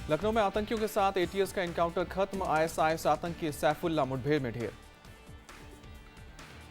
लखनऊ में आतंकियों के साथ एटीएस का एनकाउंटर खत्म। आईएसआईएस आतंकी सैफुल्ला मुठभेड़ में ढेर।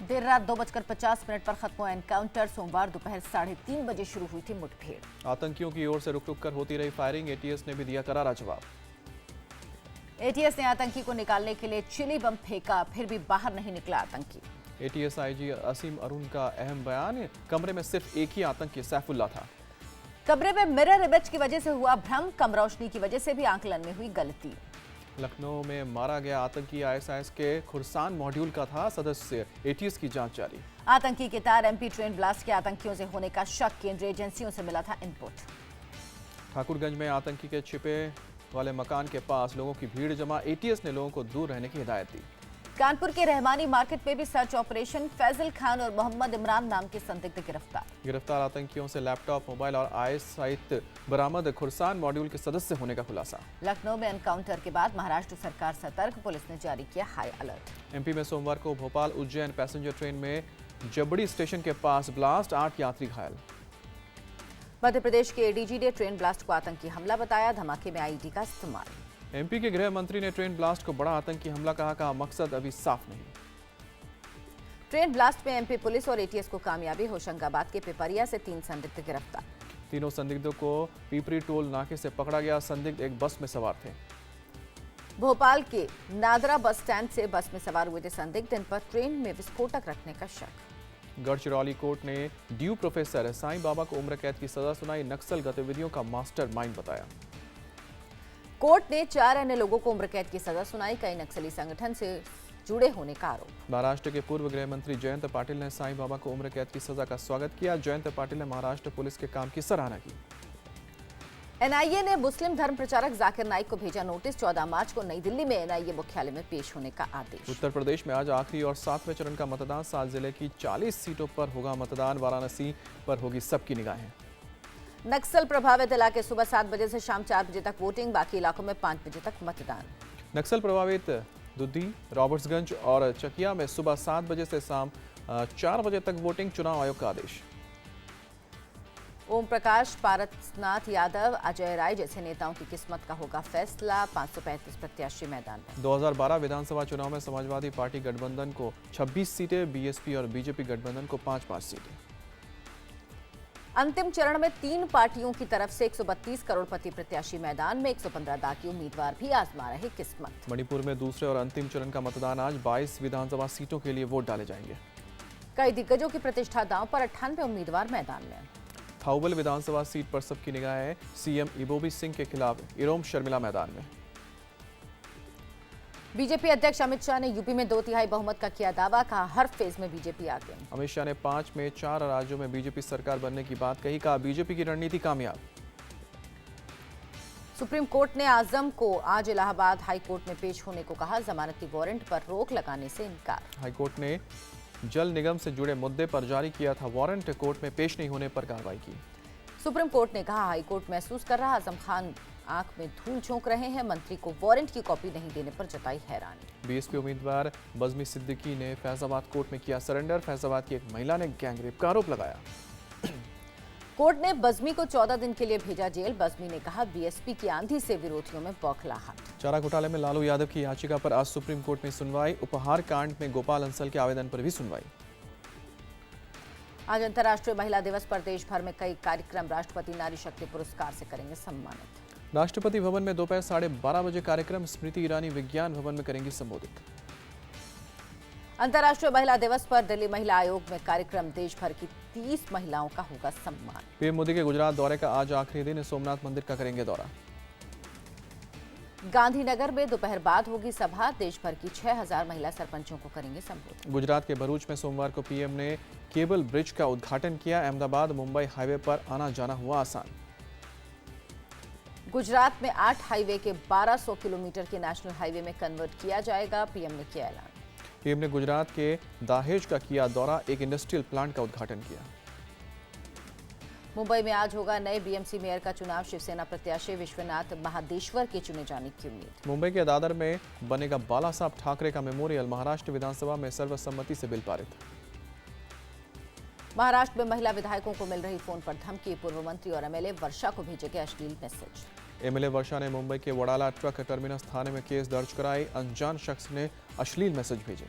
देर रात 2:50 पर खत्म हुआ एनकाउंटर। सोमवार दोपहर 3:30 बजे शुरू हुई थी मुठभेड़। आतंकियों की ओर से रुक रुक कर होती रही फायरिंग। एटीएस ने भी दिया करारा जवाब। एटीएस ने आतंकी को निकालने के लिए चिली बम फेंका, फिर भी बाहर नहीं निकला आतंकी। एटीएस आईजी असीम अरुण का अहम बयान। कमरे में सिर्फ एक ही आतंकी सैफुल्ला था। कमरे में मिरर इमेज की वजह से हुआ भ्रम, कम रोशनी की वजह से भी आकलन में हुई गलती। लखनऊ में मारा गया आतंकी आईएसआईएस के खुरसान मॉड्यूल का था सदस्य। एटीएस की जांच जारी। आतंकी के तार एमपी ट्रेन ब्लास्ट के आतंकियों से होने का शक, केंद्रीय एजेंसियों से मिला था इनपुट। ठाकुरगंज में आतंकी के छिपे वाले मकान के पास लोगों की भीड़ जमा। एटीएस ने लोगों को दूर रहने की हिदायत दी। कानपुर के रहमानी मार्केट में भी सर्च ऑपरेशन। फैजल खान और मोहम्मद इमरान नाम के संदिग्ध गिरफ्तार। गिरफ्तार आतंकियों से लैपटॉप, मोबाइल और आईएस सहित बरामद। खुरसान मॉड्यूल के सदस्य होने का खुलासा। लखनऊ में एनकाउंटर के बाद महाराष्ट्र सरकार सतर्क, पुलिस ने जारी किया हाई अलर्ट। एमपी में सोमवार को भोपाल उज्जैन पैसेंजर ट्रेन में जबड़ी स्टेशन के पास ब्लास्ट, 8 यात्री घायल। मध्य प्रदेश के एडीजी ने ट्रेन ब्लास्ट को आतंकी हमला बताया। धमाके में आईडी का इस्तेमाल। एमपी के गृह मंत्री ने ट्रेन ब्लास्ट को बड़ा आतंकी हमला कहा मकसद अभी साफ नहीं। ट्रेन ब्लास्ट में एमपी पुलिस और एटीएस को कामयाबी। होशंगाबाद के पिपरिया से 3 संदिग्ध गिरफ्तार। तीनों संदिग्धों को पीपरी टोल नाके से पकड़ा गया। संदिग्ध एक बस में सवार थे। भोपाल के नादरा बस स्टैंड से बस में सवार हुए थे संदिग्ध। इन पर ट्रेन में विस्फोटक रखने का शक। गढ़चिरौली कोर्ट ने ड्यू प्रोफेसर साईं बाबा को उम्र कैद की सजा सुनाई। नक्सल गतिविधियों का मास्टरमाइंड बताया। कोर्ट ने 4 अन्य लोगों को उम्र कैद की सजा सुनाई। कई नक्सली संगठन से जुड़े होने का आरोप। महाराष्ट्र के पूर्व गृह मंत्री जयंत पाटिल ने साईं बाबा को उम्र कैद की सजा का स्वागत किया। जयंत पाटिल ने महाराष्ट्र पुलिस के काम की सराहना की। एनआईए ने मुस्लिम धर्म प्रचारक जाकिर नाइक को भेजा नोटिस। 14 मार्च को नई दिल्ली में एनआईए मुख्यालय में पेश होने का आदेश। उत्तर प्रदेश में आज आखिरी और 7वें चरण का मतदान। 7 जिले की 40 सीटों पर होगा मतदान। वाराणसी पर होगी सबकी निगाहें। नक्सल प्रभावित इलाके सुबह 7 बजे से शाम 4 बजे तक वोटिंग। बाकी इलाकों में 5 बजे तक मतदान। नक्सल प्रभावित दुद्दी, रॉबर्ट्सगंज और चकिया में सुबह 7 बजे से शाम 4 बजे तक वोटिंग। चुनाव आयोग का आदेश। ओम प्रकाश, पारसनाथ यादव, अजय राय जैसे नेताओं की किस्मत का होगा फैसला। 535 प्रत्याशी मैदान में। 2012 विधानसभा चुनाव में समाजवादी पार्टी गठबंधन को 26 सीटें, बीएसपी और बीजेपी गठबंधन को 5-5 सीटें। अंतिम चरण में 3 पार्टियों की तरफ से 132 करोड़पति प्रत्याशी मैदान में। 115 दागी उम्मीदवार भी आजमा रहे किस्मत। मणिपुर में दूसरे और अंतिम चरण का मतदान आज। 22 विधानसभा सीटों के लिए वोट डाले जाएंगे। कई दिग्गजों की प्रतिष्ठा दांव पर। 98 उम्मीदवार मैदान में। थाउबल विधानसभा सीट पर सबकी निगाह है। सीएम इबोबी सिंह के खिलाफ इरोम शर्मिला मैदान में। बीजेपी अध्यक्ष अमित शाह ने यूपी में 2/3 बहुमत का किया दावा। कहा हर फेज में बीजेपी आगे। अमित शाह ने 5 में 4 राज्यों में बीजेपी सरकार बनने की बात कही। कहा बीजेपी की रणनीति कामयाब। सुप्रीम कोर्ट ने आजम को आज इलाहाबाद हाई कोर्ट में पेश होने को कहा। जमानती वारंट पर रोक लगाने से इनकार। हाईकोर्ट ने जल निगम से जुड़े मुद्दे पर जारी किया था वारंट। कोर्ट में पेश नहीं होने पर कार्रवाई की। सुप्रीम कोर्ट ने कहा हाईकोर्ट महसूस कर रहा। आजम खान आंख में धूल झोंक रहे हैं। मंत्री को वारंट की कॉपी नहीं देने पर जताई हैरानी। बीएसपी उम्मीदवार बज़मी सिद्दीकी ने फैजाबाद कोर्ट में किया सरेंडर। फैजाबाद की एक महिला ने गैंगरेप का आरोप लगाया। कोर्ट ने बज़मी को 14 दिन के लिए भेजा जेल। बज़मी ने कहा बीएसपी की आंधी से विरोधियों में बौखलाहट। चारा घोटाले में लालू यादव की याचिका पर आज सुप्रीम कोर्ट में सुनवाई। उपहार कांड में गोपाल अंसल के आवेदन पर भी सुनवाई। आज अंतर्राष्ट्रीय महिला दिवस पर देश भर में कई कार्यक्रम। राष्ट्रपति नारी शक्ति पुरस्कार से करेंगे सम्मानित। राष्ट्रपति भवन में दोपहर 12:30 बजे कार्यक्रम। स्मृति ईरानी विज्ञान भवन में करेंगी संबोधित। अंतर्राष्ट्रीय महिला दिवस पर दिल्ली महिला आयोग में कार्यक्रम। देश भर की 30 महिलाओं का होगा सम्मान। पीएम मोदी के गुजरात दौरे का आज आखिरी दिन। सोमनाथ मंदिर का करेंगे दौरा। गांधीनगर में दोपहर बाद होगी सभा। देश भर की 6000 महिला सरपंचों को करेंगे संबोधित। गुजरात के भरूच में सोमवार को पीएम ने केबल ब्रिज का उद्घाटन किया। अहमदाबाद मुंबई हाईवे पर आना जाना हुआ आसान। गुजरात में 8 हाईवे के 1200 किलोमीटर के नेशनल हाईवे में कन्वर्ट किया जाएगा। पीएम ने किया ऐलान। पीएम ने गुजरात के दाहेज का किया दौरा। एक इंडस्ट्रियल प्लांट का उद्घाटन किया। मुंबई में आज होगा नए बीएमसी मेयर का चुनाव। शिवसेना प्रत्याशी विश्वनाथ महादेश्वर के चुने जाने की उम्मीद। मुंबई के दादर में बनेगा बाला साहब ठाकरे का मेमोरियल। महाराष्ट्र विधानसभा में सर्वसम्मति से बिल पारित। महाराष्ट्र में महिला विधायकों को मिल रही फोन पर धमकी। पूर्व मंत्री और एमएलए वर्षा को भेजेंगे अश्लील मैसेज। एमएलए वर्षा ने मुंबई के वडाला ट्रक टर्मिनस थाने में केस दर्ज कराई। अनजान शख्स ने अश्लील मैसेज भेजे।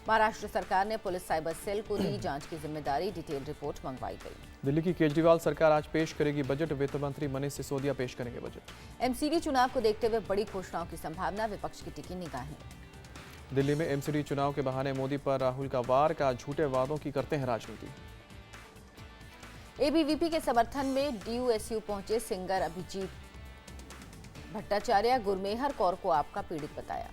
महाराष्ट्र सरकार ने पुलिस साइबर सेल को दी जांच की जिम्मेदारी। डिटेल रिपोर्ट मंगवाई गई। दिल्ली की केजरीवाल सरकार आज पेश करेगी बजट। वित्त मंत्री मनीष सिसोदिया पेश करेंगे बजट। एमसीडी चुनाव को देखते हुए बड़ी घोषणाओं की संभावना, विपक्ष की टिकी निगाहें। दिल्ली में एमसीडी चुनाव के बहाने मोदी पर राहुल का वार। का झूठे वादों की करते हैं राजनीति। एबीवीपी के समर्थन में डीयूएसयू पहुंचे सिंगर अभिजीत भट्टाचार्य। गुरमेहर कौर को आपका पीड़ित बताया।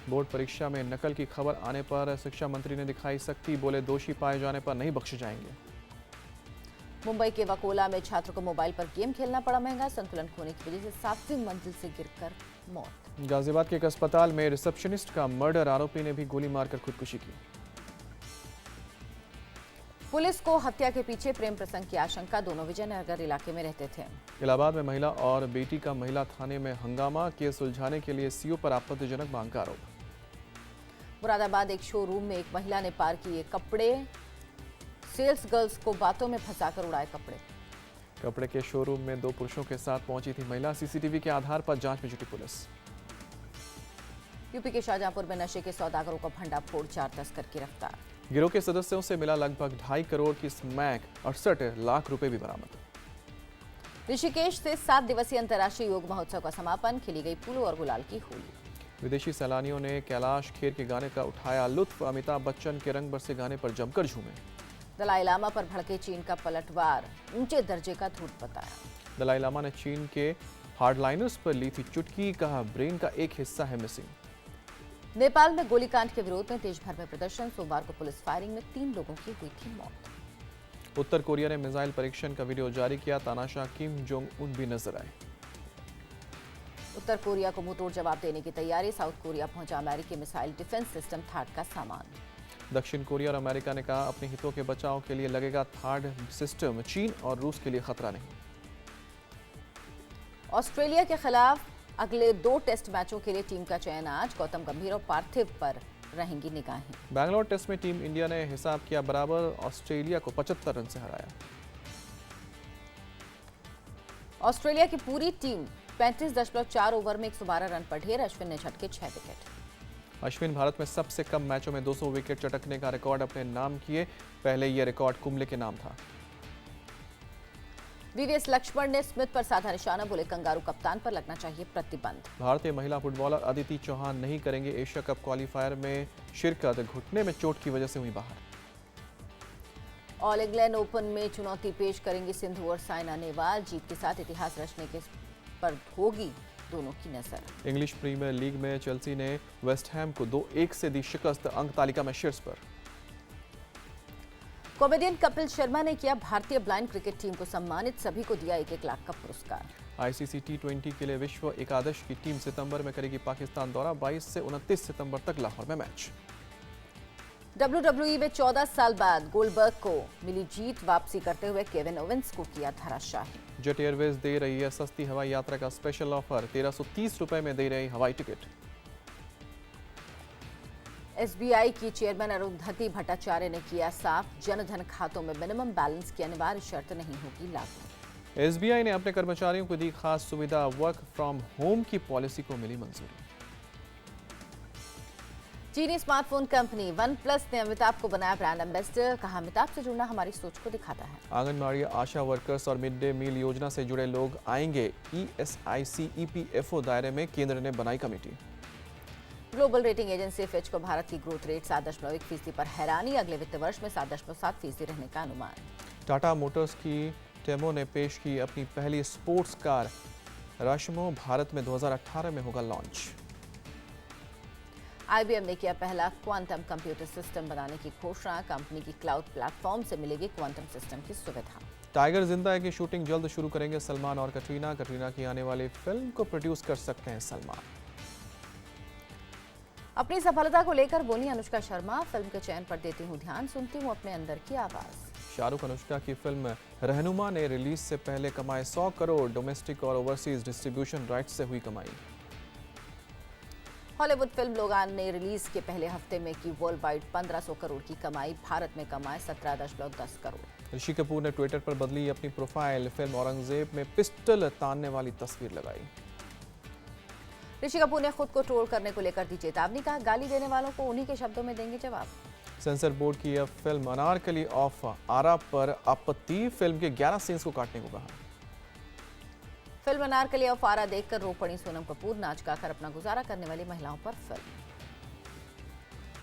बोर्ड परीक्षा में नकल की खबर आने पर शिक्षा मंत्री ने दिखाई सख्ती। बोले दोषी पाए जाने पर नहीं बख्शे जाएंगे। मुंबई के वकोला में छात्र को मोबाइल पर गेम खेलना पड़ा महंगा। संतुलन खोने की वजह से 7वीं मंजिल से गिरकर मौत। गाजियाबाद के एक अस्पताल में रिसेप्शनिस्ट का मर्डर। आरोपी ने भी गोली मारकर खुदकुशी की। पुलिस को हत्या के पीछे प्रेम प्रसंग की आशंका। दोनों विजयनगर इलाके में रहते थे। इलाहाबाद में महिला और बेटी का महिला थाने में हंगामा। केस सुलझाने के लिए सीओ पर आपत्तिजनक मांग का आरोप। मुरादाबाद एक शोरूम में एक महिला ने पार किए कपड़े। सेल्स गर्ल्स को बातों में फंसाकर उड़ाए कपड़े। कपड़े के शोरूम में 2 पुरुषों के साथ पहुंची थी महिला। सीसीटीवी के आधार पर जांच में जुटी पुलिस। यूपी के शाहजहांपुर में नशे के सौदागरों का भंडाफोड़। 4 तस्कर गिरफ्तार। गिरोह के सदस्यों से मिला लगभग 2.5 करोड़ की स्मैक। 68 लाख रुपए भी बरामद। ऋषिकेश से 7 दिवसीय अंतर्राष्ट्रीय योग महोत्सव का समापन। खेली गई फूलों और गुलाल की होली। विदेशी सैलानियों ने कैलाश खेर के गाने का उठाया लुत्फ। अमिताभ बच्चन के रंग बरसे गाने पर जमकर झूमे। दलाई लामा पर भड़के चीन का पलटवार। ऊंचे दर्जे का झूठ बताया। दलाई लामा ने चीन के हार्डलाइनर्स पर ली थी चुटकी। कहा ब्रेन का एक हिस्सा है मिसिंग। नेपाल में गोलीकांड के विरोध में देश भर में प्रदर्शन। सोमवार को पुलिस फायरिंग में 3 लोगों की हुई थी मौत। उत्तर कोरिया ने मिसाइल परीक्षण का वीडियो जारी किया। तानाशाह किम जोंग उन भी नजर आए। उत्तर कोरिया को मुंहतोड़ जवाब देने की तैयारी। साउथ कोरिया पहुंचा अमेरिकी मिसाइल डिफेंस सिस्टम थार्ड का सामान। दक्षिण कोरिया और अमेरिका ने कहा अपने हितों के बचाव के लिए लगेगा थार्ड सिस्टम। चीन और रूस के लिए खतरा नहीं। ऑस्ट्रेलिया के खिलाफ अगले 2 टेस्ट मैचों के लिए टीम का चयन आज। गौतम गंभीर और पार्थिव पर रहेंगी निगाहें। बैंगलोर टेस्ट में टीम इंडिया ने हिसाब किया बराबर। ऑस्ट्रेलिया को 75 रन से हराया। ऑस्ट्रेलिया की पूरी टीम 35.4 ओवर में 112 रन पर ढेर। अश्विन ने झटके 6 विकेट। अश्विन भारत में सबसे कम मैचों में 200 विकेट चटकने का रिकॉर्ड अपने नाम किए। पहले यह रिकॉर्ड कुंबले के नाम था। वीवीएस लक्ष्मण ने स्मिथ पर साधा निशाना। बोले कंगारू कप्तान पर लगना चाहिए प्रतिबंध। भारतीय महिला फुटबॉलर अदिति चौहान नहीं करेंगे एशिया कप क्वालिफायर में शिरकत। घुटने में चोट की वजह से हुई बाहर। ऑल इंग्लैंड ओपन में चुनौती पेश करेंगी सिंधु और साइना नेहवाल। जीत के साथ इतिहास रचने के पर होगी दोनों की नजर। इंग्लिश प्रीमियर लीग में चेल्सी ने वेस्ट हैम को 2-1 से दी शिकस्त। अंक तालिका में शीर्ष पर। कॉमेडियन कपिल शर्मा ने किया भारतीय ब्लाइंड क्रिकेट टीम को सम्मानित। सभी को दिया 1-1 लाख का पुरस्कार। आईसीसी T20 के लिए विश्व एकादश की टीम सितंबर में करेगी पाकिस्तान दौरा। 22 से 29 सितंबर तक लाहौर में मैच। WWE में 14 साल बाद गोल्डबर्ग को मिली जीत। वापसी करते हुए केविन ओवेंस को किया धराशायी। जेट एयरवेज दे रही है सस्ती हवाई यात्रा का स्पेशल ऑफर। 1330 रुपए में दे रही हवाई टिकट। एसबीआई की चेयरमैन अरुंधति भट्टाचार्य ने किया साफ, जनधन खातों में मिनिमम बैलेंस की अनिवार्य शर्त नहीं होगी लागू। एसबीआई ने अपने कर्मचारियों को दी खास सुविधा। वर्क फ्रॉम होम की पॉलिसी को मिली मंजूरी। चीनी स्मार्टफोन कंपनी OnePlus ने अमिताभ को बनाया ब्रांड एम्बेसडर। कहा अमिताभ से जुड़ना हमारी सोच को दिखाता है। आंगनबाड़ी आशा वर्कर्स और मिड डे मील योजना से जुड़े लोग आएंगे ESIC EPFO दायरे में। केंद्र ने बनाई committee. Global rating agency Fitch को भारत की ग्रोथ रेट 7.1% पर हैरानी। अगले वित्त वर्ष में 7.7% रहने का अनुमान। टाटा मोटर्स की टेमो ने पेश की अपनी पहली स्पोर्ट्स कार रश्मो। भारत में 2018 में होगा लॉन्च। IBM ने किया पहला क्वांटम कंप्यूटर सिस्टम बनाने की घोषणा। कंपनी की क्लाउड प्लेटफॉर्म से मिलेगी क्वांटम सिस्टम की सुविधा। टाइगर जिंदा है की शूटिंग जल्द शुरू करेंगे सलमान और कटरीना। कटरीना की आने वाली फिल्म को प्रोड्यूस कर सकते हैं सलमान। अपनी सफलता को लेकर बोली अनुष्का शर्मा। फिल्म के चयन पर देती हूँ ध्यान, सुनती हूँ अपने अंदर की आवाज। शाहरुख अनुष्का की फिल्म रहनुमा ने रिलीज से पहले कमाए 100 करोड़। डोमेस्टिक और ओवरसीज डिस्ट्रीब्यूशन राइट्स से हुई कमाई। हॉलीवुड फिल्म लोगान ने रिलीज के पहले हफ्ते में की वर्ल्ड वाइड 1500 करोड़ की कमाई। भारत में कमाए 17.10 करोड़। ऋषि कपूर ने ट्विटर पर बदली अपनी प्रोफाइल, फिल्म औरंगजेब में पिस्टल तानने वाली तस्वीर लगाई। ऋषि कपूर ने खुद को ट्रोल करने को लेकर दी चेतावनी, कहा गाली देने वालों को उन्हीं के शब्दों में देंगे जवाब। सेंसर बोर्ड की यह फिल्म अनारकली ऑफ आरा पर आपत्ति, फिल्म के 11 सीन्स को काटने को कहा। फिल्म अनारकली ऑफ आरा देखकर रो पड़ी सोनम कपूर, नाच गाकर अपना गुजारा करने वाली महिलाओं पर फिल्म।